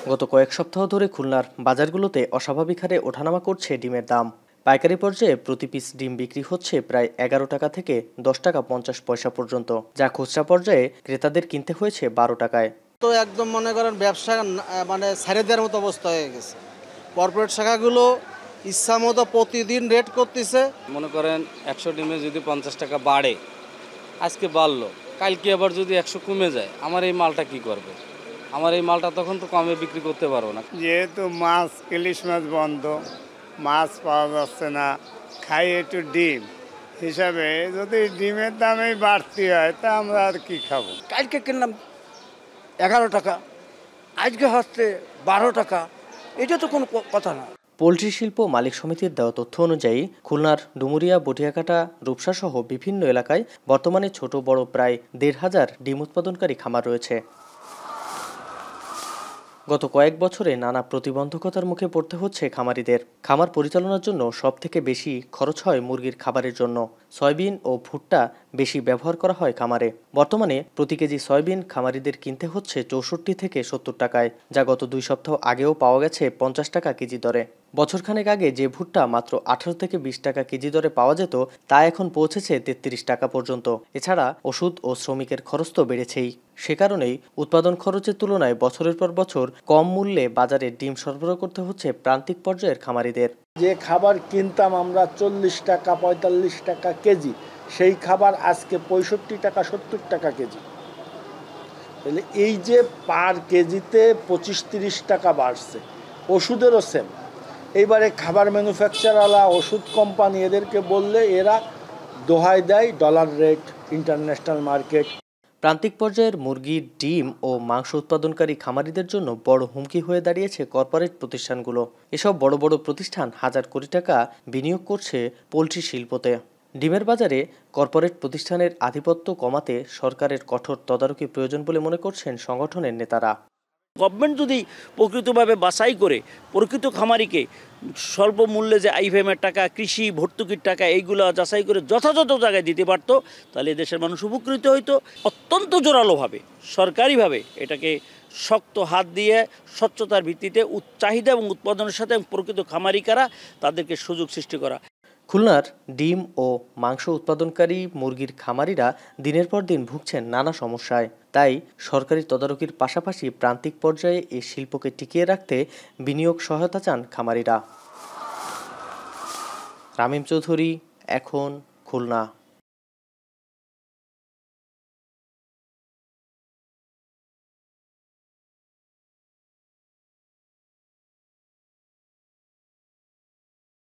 গত কয়েক সপ্তাহ ধরে খুলনার বাজারগুলোতে অস্বাভাবিক হারে ওঠানামা করছে ডিমের দাম। পাইকারি পর্যায়ে প্রতি পিস ডিম বিক্রি হচ্ছে প্রায় 11 টাকা থেকে 10 টাকা 50 পয়সা পর্যন্ত, যা খুচরা পর্যায়ে ক্রেতাদের কিনতে হয়েছে 12 টাকায়। তো একদম মনে করেন ব্যবসা মানে ছেড়ে দেওয়ার মতো অবস্থা হয়ে গেছে। কর্পোরেট শাখাগুলো ইচ্ছা মতো প্রতিদিন রেট করতেছে। মনে করেন 100 ডিমে যদি 50 টাকা বাড়ে, আজকে বাড়লো, কালকে আবার যদি 100 কমে যায়, আমার এই মালটা কি করবে? আমার এই মালটা তখন তো কমে বিক্রি করতে পারবো না। যেহেতু মাছ, ইলিশ মাছ বন্ধ, মাছ পাওয়া যাচ্ছে না, খাই একটু ডিম হিসাবে যদি ডিমের দামই বাড়তি হয় তা আমরা আর কি খাবো। কালকে কিনলাম 11 টাকা, আজকে হচ্ছে 12 টাকা। এটা তো কোনো কথা না। পোলট্রি শিল্প মালিক সমিতির দেওয়া তথ্য অনুযায়ী খুলনার ডুমুরিয়া, বটিয়াকাটা, রূপসা সহ বিভিন্ন এলাকায় বর্তমানে ছোট বড় প্রায় 1,500 ডিম উৎপাদনকারী খামার রয়েছে। গত কয়েক বছরে নানা প্রতিবন্ধকতার মুখে পড়তে হচ্ছে খামারিদের। খামার পরিচালনার জন্য সবথেকে বেশি খরচ হয় মুরগির খাবারের জন্য। সয়াবিন ও ভুট্টা বেশি ব্যবহার করা হয় খামারে। বর্তমানে প্রতি কেজি সয়াবিন খামারিদের কিনতে হচ্ছে 64 থেকে 70 টাকায়, যা গত 2 সপ্তাহ আগেও পাওয়া গেছে 50 টাকা কেজি দরে। বছরখানেক আগে যে ভুট্টা মাত্র 18 থেকে 20 টাকা কেজি দরে পাওয়া যেত, তা এখন পৌঁছেছে 33 টাকা পর্যন্ত। এছাড়া ওষুধ ও শ্রমিকের খরচ তো বেড়েছেই। সে কারণেই উৎপাদন খরচের তুলনায় বছরের পর বছর কম মূল্যে বাজারে ডিম সরবরাহ করতে হচ্ছে প্রান্তিক পর্যায়ের খামারিদের। যে খাবার কিনতাম আমরা 40 টাকা 45 টাকা কেজি, সেই খাবার আজকে 65 টাকা 70 টাকা কেজি। তাহলে এই যে পার কেজিতে 25-30 টাকা বাড়ছে। ওষুধেরও সেম। এইবারে খাবার ম্যানুফ্যাকচারওয়ালা, ওষুধ কোম্পানি এদেরকে বললে এরা দোহাই দেয় ডলার রেট, ইন্টারন্যাশনাল মার্কেট। প্রান্তিক পর্যায়ের মুরগি, ডিম ও মাংস উৎপাদনকারী খামারিদের জন্য বড় হুমকি হয়ে দাঁড়িয়েছে কর্পোরেট প্রতিষ্ঠানগুলো। এসব বড় বড় প্রতিষ্ঠান হাজার কোটি টাকা বিনিয়োগ করছে পোলট্রি শিল্পতে। ডিমের বাজারে কর্পোরেট প্রতিষ্ঠানের আধিপত্য কমাতে সরকারের কঠোর তদারকি প্রয়োজন বলে মনে করছেন সংগঠনের নেতারা। গভর্নমেন্ট যদি প্রকৃতভাবে বাছাই করে প্রকৃত খামারিকে স্বল্প মূল্যে যে আইভিএমের টাকা, কৃষি ভর্তুকির টাকা, এইগুলো যাচাই করে যথাযথ জায়গায় দিতে পারতো, তাহলে দেশের মানুষ উপকৃত হইতো। অত্যন্ত জোরালোভাবে সরকারিভাবে এটাকে শক্ত হাত দিয়ে স্বচ্ছতার ভিত্তিতে চাহিদা এবং উৎপাদনের সাথে প্রকৃত খামারিকারা তাদেরকে সুযোগ সৃষ্টি করা। খুলনার ডিম ও মাংস উৎপাদনকারী মুরগির খামারিরা দিনের পর দিন ভুগছেন নানা সমস্যায়। তাই সরকারি তদারকির পাশাপাশি প্রান্তিক পর্যায়ে এই শিল্পকে টিকিয়ে রাখতে বিনিয়োগ সহায়তা চান খামারিরা। রামিম চৌধুরী, এখন, খুলনা।